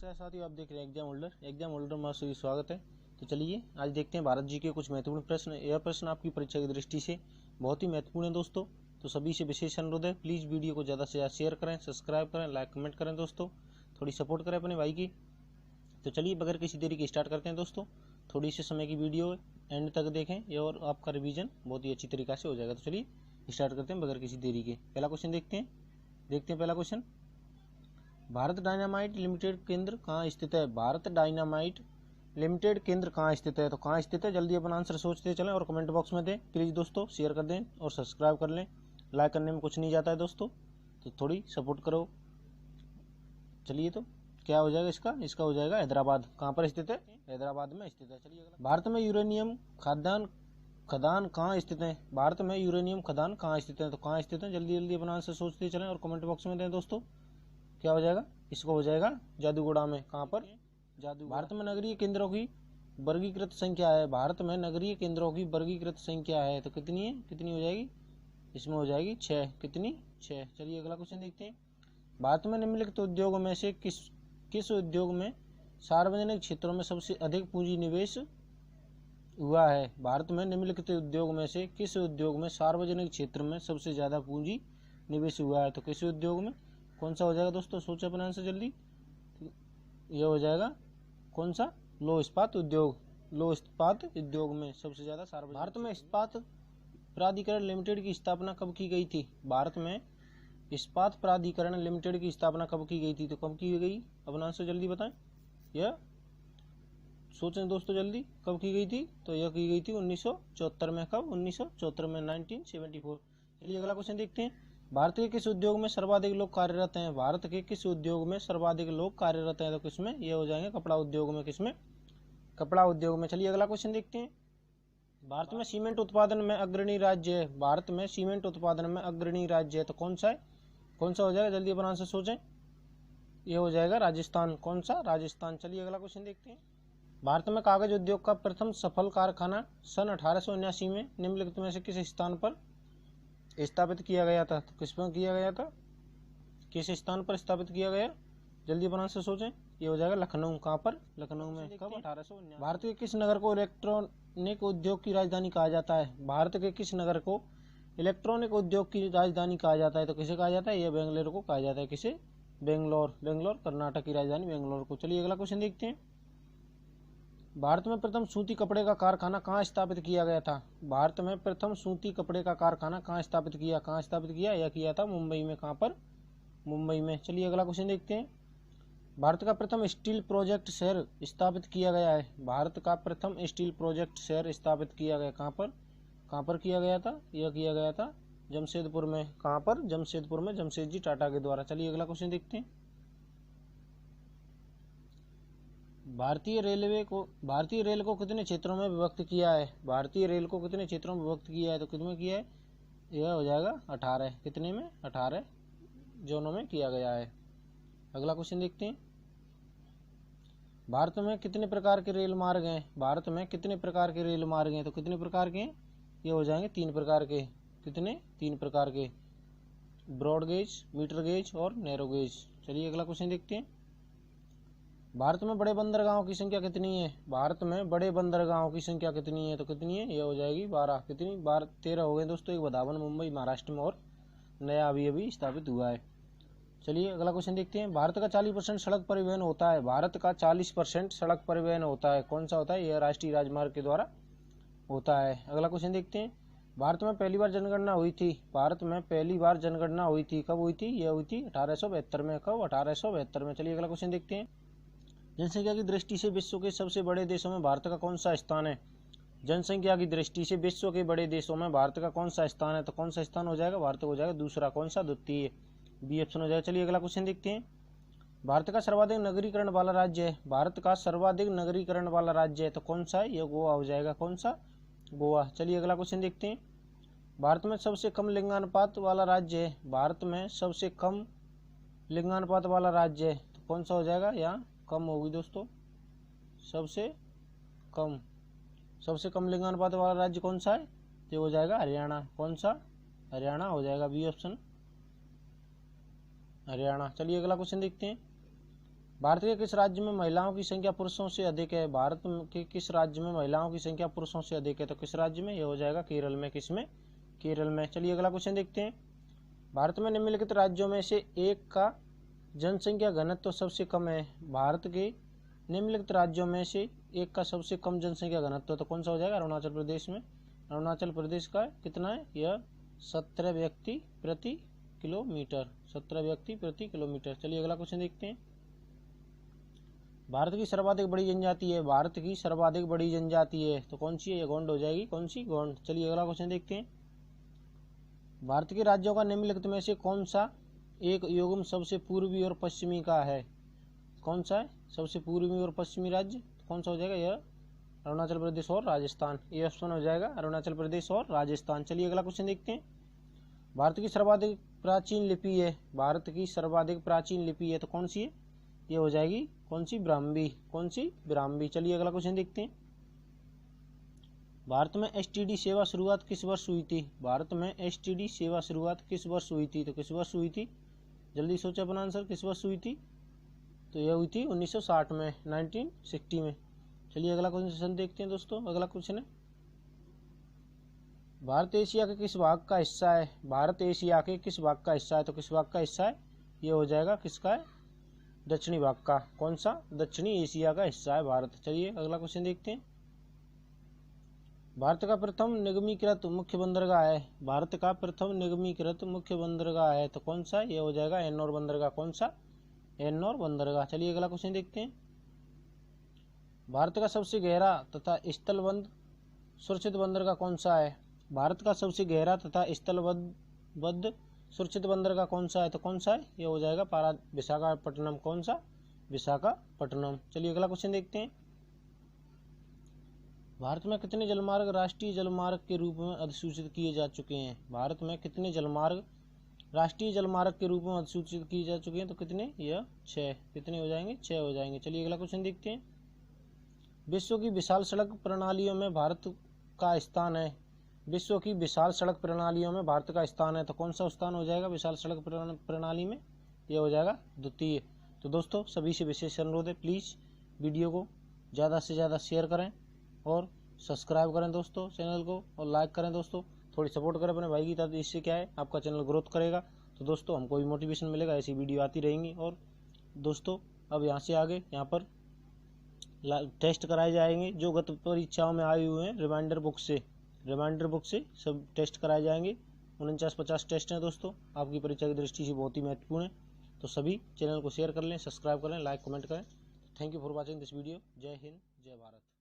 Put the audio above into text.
नमस्कार साथियों, आप देख रहे हैं एग्जाम होल्डर में आपका स्वागत है। तो चलिए आज देखते हैं भारत जी के कुछ महत्वपूर्ण प्रश्न। यह प्रश्न आपकी परीक्षा की दृष्टि से बहुत ही महत्वपूर्ण है दोस्तों। तो सभी से विशेष अनुरोध है, प्लीज़ वीडियो को ज़्यादा से ज़्यादा शेयर करें, सब्सक्राइब करें, लाइक कमेंट करें दोस्तों, थोड़ी सपोर्ट करें अपने भाई की। तो चलिए बगैर किसी देरी के स्टार्ट करते हैं दोस्तों। थोड़ी से समय की वीडियो एंड तक देखें और आपका रिवीजन बहुत ही अच्छी तरीक़ा से हो जाएगा। तो चलिए स्टार्ट करते हैं बगैर किसी देरी के। पहला क्वेश्चन देखते हैं पहला क्वेश्चन, भारत डायनामाइट लिमिटेड केंद्र कहाँ स्थित है? भारत डायनामाइट लिमिटेड केंद्र कहाँ स्थित है? तो कहाँ स्थित है, जल्दी अपन आंसर सोचते चलें और कमेंट बॉक्स में दें। प्लीज़ दोस्तों शेयर कर दें और सब्सक्राइब कर लें, लाइक करने में कुछ नहीं जाता है दोस्तों, तो थोड़ी सपोर्ट करो। चलिए तो क्या हो जाएगा इसका हो जाएगा हैदराबाद। कहाँ पर स्थित है? हैदराबाद में स्थित है। चलिए अगला, भारत में यूरेनियम खदान कहाँ स्थित है? भारत में यूरेनियम खदान कहाँ स्थित है? तो कहाँ स्थित है, जल्दी जल्दी अपना आंसर सोचते चलें और कमेंट बॉक्स में दें दोस्तों। क्या हो जाएगा, इसको हो जाएगा जादूगोड़ा में। कहाँ पर? जादू। भारत में नगरीय केंद्रों की वर्गीकृत संख्या है। भारत में नगरीय केंद्रों की वर्गीकृत संख्या है तो कितनी है, कितनी हो जाएगी? इसमें हो जाएगी 6। कितनी? 6। चलिए अगला क्वेश्चन देखते हैं। भारत में निम्नलिखित उद्योगों में से किस उद्योग में सार्वजनिक क्षेत्रों में सबसे अधिक पूंजी निवेश हुआ है? भारत में निम्नलिखित उद्योग में से किस उद्योग में सार्वजनिक क्षेत्र में सबसे ज्यादा पूंजी निवेश हुआ है? तो किस उद्योग में, कौन सा हो जाएगा दोस्तों? सोचो अपने आंसर जल्दी। ये हो जाएगा कौन सा? लौह इस्पात उद्योग। लौह इस्पात उद्योग में सबसे ज्यादा सार्वजनिक। भारत में इस्पात प्राधिकरण लिमिटेड की स्थापना कब की गई थी? भारत में इस्पात प्राधिकरण लिमिटेड की स्थापना कब की गई थी? तो कब की गई, अपना आंसर जल्दी बताएं। यह सोचें दोस्तों जल्दी, कब की गई थी? तो यह की गई थी 1974 में। कब? 1974 में, 1974। चलिए अगला क्वेश्चन देखते हैं। भारत के किस उद्योग में सर्वाधिक लोग कार्यरत हैं? भारत के किस उद्योग में सर्वाधिक लोग कार्यरत हैं? तो किसमें? ये हो जाएंगे कपड़ा उद्योग में। किसमें? कपड़ा उद्योग में। चलिए अगला क्वेश्चन देखते हैं। भारत में सीमेंट उत्पादन में अग्रणी राज्य है। भारत में सीमेंट उत्पादन में अग्रणी राज्य है तो कौन सा है, कौन सा हो जाएगा, जल्दी अपना आंसर सोचें। ये हो जाएगा राजस्थान। कौन सा? राजस्थान। चलिए अगला क्वेश्चन देखते हैं। भारत में कागज उद्योग का प्रथम सफल कारखाना सन 1879 में निम्नलिखित में से किस स्थान पर स्थापित किया गया था? तो किस पर किया गया था, किस स्थान पर स्थापित किया गया, जल्दी अपना से सोचें। ये हो जाएगा लखनऊ। कहाँ पर? लखनऊ में। कब? 1879। भारत के किस नगर को इलेक्ट्रॉनिक उद्योग की राजधानी कहा जाता है? भारत के किस नगर को इलेक्ट्रॉनिक उद्योग की राजधानी कहा जाता है? तो किसे कहा जाता है? यह बेंगलुरु को कहा जाता है। किसे? बेंगलोर कर्नाटक की राजधानी बेंगलोर को। चलिए अगला क्वेश्चन देखते हैं। भारत में प्रथम सूती कपड़े का कारखाना कहाँ स्थापित किया गया था? भारत में प्रथम सूती कपड़े का कारखाना कहाँ स्थापित किया? यह किया था मुंबई में। कहाँ पर? मुंबई में। चलिए अगला क्वेश्चन देखते हैं। भारत का प्रथम स्टील प्रोजेक्ट शहर स्थापित किया गया है। भारत का प्रथम स्टील प्रोजेक्ट शहर स्थापित किया गया कहाँ पर किया गया था? यह किया गया था जमशेदपुर में। कहाँ पर? जमशेदपुर में, जमशेद जी टाटा के द्वारा। चलिए अगला क्वेश्चन देखते हैं। भारतीय रेल को कितने क्षेत्रों में विभक्त किया है? भारतीय रेल को कितने क्षेत्रों में विभक्त किया है? तो कितने किया है? यह हो जाएगा 18। कितने में? 18 जोनों में किया गया है। अगला क्वेश्चन देखते हैं। भारत में कितने प्रकार के रेल मार्ग हैं? भारत में कितने प्रकार के रेल मार्ग हैं? तो कितने प्रकार के हैं? ये हो जाएंगे 3 प्रकार के। कितने? 3 प्रकार के, ब्रॉड गेज, मीटर गेज और नैरो गेज। चलिए अगला क्वेश्चन देखते हैं। भारत में बड़े बंदरगाहों की संख्या कितनी है? भारत में बड़े बंदरगाहों की संख्या कितनी है? तो कितनी है? ये हो जाएगी 12। कितनी? 13 हो गए दोस्तों। एक बदावन मुंबई महाराष्ट्र में और नया अभी स्थापित हुआ है। चलिए अगला क्वेश्चन देखते हैं। भारत का 40% सड़क परिवहन होता है। भारत का 40% सड़क परिवहन होता है। कौन सा होता है? यह राष्ट्रीय राजमार्ग के द्वारा होता है। अगला क्वेश्चन देखते हैं। भारत में पहली बार जनगणना हुई थी। भारत में पहली बार जनगणना हुई थी। कब हुई थी? यह हुई थी 1872 में। कब? 1872 में। चलिए अगला क्वेश्चन देखते हैं। जनसंख्या की दृष्टि से विश्व के सबसे बड़े देशों में भारत का कौन सा स्थान है? जनसंख्या की दृष्टि से विश्व के बड़े देशों में भारत का कौन सा स्थान है? तो कौन सा स्थान हो जाएगा? भारत हो जाएगा दूसरा। कौन सा? द्वितीय, बी ऑप्शन हो जाएगा। चलिए अगला क्वेश्चन देखते हैं। भारत का सर्वाधिक नगरीकरण वाला राज्य है। भारत का सर्वाधिक नगरीकरण वाला राज्य है तो कौन सा है? यह गोवा हो जाएगा। कौन सा? गोवा। चलिए अगला क्वेश्चन देखते हैं। भारत में सबसे कम लिंगानुपात वाला राज्य है। भारत में सबसे कम लिंगानुपात वाला राज्य है तो कौन सा हो जाएगा? यहाँ कम होगी दोस्तों। सबसे कम लिंगानुपात वाला राज्य कौन सा है? तो हो जाएगा हरियाणा। कौन सा? हरियाणा हो जाएगा, बी ऑप्शन हरियाणा। चलिए अगला क्वेश्चन देखते हैं। भारत के किस राज्य में महिलाओं की संख्या पुरुषों से अधिक है? भारत के किस राज्य में महिलाओं की संख्या पुरुषों से अधिक है? तो किस राज्य में? ये हो जाएगा केरल में। किसमें? केरल में। चलिए अगला क्वेश्चन देखते हैं। भारत में निम्नलिखित राज्यों में से एक का जनसंख्या घनत्व तो सबसे कम है। भारत के निम्नलिखित राज्यों में से एक का सबसे कम जनसंख्या घनत्व तो कौन सा हो जाएगा? अरुणाचल प्रदेश में। अरुणाचल प्रदेश का कितना है? यह 17 व्यक्ति प्रति किलोमीटर। 17 व्यक्ति प्रति किलोमीटर। चलिए अगला क्वेश्चन देखते हैं। भारत की सर्वाधिक बड़ी जनजाति है। भारत की सर्वाधिक बड़ी जनजाति है तो कौन सी है? ये गोंड हो जाएगी। कौन सी? गोंड। चलिए अगला क्वेश्चन देखते हैं। भारत के राज्यों का निम्नलिखित में से कौन सा एक युग्म सबसे पूर्वी और पश्चिमी का है? कौन सा है सबसे पूर्वी और पश्चिमी राज्य? कौन सा हो जाएगा? यह अरुणाचल प्रदेश और राजस्थान। ये ऑप्शन हो जाएगा अरुणाचल प्रदेश और राजस्थान। चलिए अगला क्वेश्चन देखते हैं। भारत की सर्वाधिक प्राचीन लिपि है। भारत की सर्वाधिक प्राचीन लिपि है तो कौन सी है? ये हो जाएगी कौन सी? ब्राह्मी। कौन सी? ब्राह्मी। चलिए अगला क्वेश्चन देखते हैं। भारत में एसटीडी सेवा शुरुआत किस वर्ष हुई थी? भारत में एसटीडी सेवा शुरुआत किस वर्ष हुई थी? तो किस वर्ष हुई थी? जल्दी सोचो अपना आंसर। किस वर्ष हुई थी? तो यह हुई थी 1960 में, 1960 में। चलिए अगला क्वेश्चन देखते हैं दोस्तों। अगला क्वेश्चन है, भारत एशिया के किस भाग का हिस्सा है? भारत एशिया के किस भाग का हिस्सा है? तो किस भाग का हिस्सा है? ये हो जाएगा किसका है? दक्षिणी भाग का। कौन सा? दक्षिणी एशिया का हिस्सा है भारत। चलिए अगला क्वेश्चन देखते हैं। भारत का प्रथम निगमीकृत मुख्य बंदरगाह है। भारत का प्रथम निगमीकृत मुख्य बंदरगाह है तो कौन सा? ये हो जाएगा एन्नौर बंदरगाह। कौन सा? एन्नौर बंदरगाह। चलिए अगला क्वेश्चन देखते हैं। भारत का सबसे गहरा तथा स्थलबद्ध सुरक्षित बंदरगाह कौन सा है? भारत का सबसे गहरा तथा स्थलबद्ध सुरक्षित बंदरगाह कौन सा है? तो कौन सा है? ये हो जाएगा विशाखापट्टनम। कौन सा? विशाखापट्टनम। चलिए अगला क्वेश्चन देखते हैं। भारत में कितने जलमार्ग राष्ट्रीय जलमार्ग के रूप में अधिसूचित किए जा चुके हैं? भारत में कितने जलमार्ग राष्ट्रीय जलमार्ग के रूप में अधिसूचित किए जा चुके हैं? तो कितने? यह 6। कितने हो जाएंगे? 6 हो जाएंगे। चलिए अगला क्वेश्चन देखते हैं। विश्व की विशाल सड़क प्रणालियों में भारत का स्थान है। विश्व की विशाल सड़क प्रणालियों में भारत का स्थान है तो कौन सा स्थान हो जाएगा विशाल सड़क प्रणाली में? यह हो जाएगा द्वितीय। तो दोस्तों सभी से विशेष अनुरोध है, प्लीज़ वीडियो को ज़्यादा से ज़्यादा शेयर करें और सब्सक्राइब करें दोस्तों चैनल को, और लाइक करें दोस्तों। थोड़ी सपोर्ट करें अपने भाई की, ताकि इससे क्या है आपका चैनल ग्रोथ करेगा। तो दोस्तों हमको भी मोटिवेशन मिलेगा, ऐसी वीडियो आती रहेंगी। और दोस्तों अब यहाँ से आगे यहाँ पर टेस्ट कराए जाएंगे जो गत परीक्षाओं में आए हुए हैं। रिमाइंडर बुक से सब टेस्ट कराए जाएंगे। 49-50 टेस्ट हैं दोस्तों, आपकी परीक्षा की दृष्टि से बहुत ही महत्वपूर्ण है। तो सभी चैनल को शेयर कर लें, सब्सक्राइब करें, लाइक कमेंट करें। Thank you for watching this video. जय हिंद, जय भारत।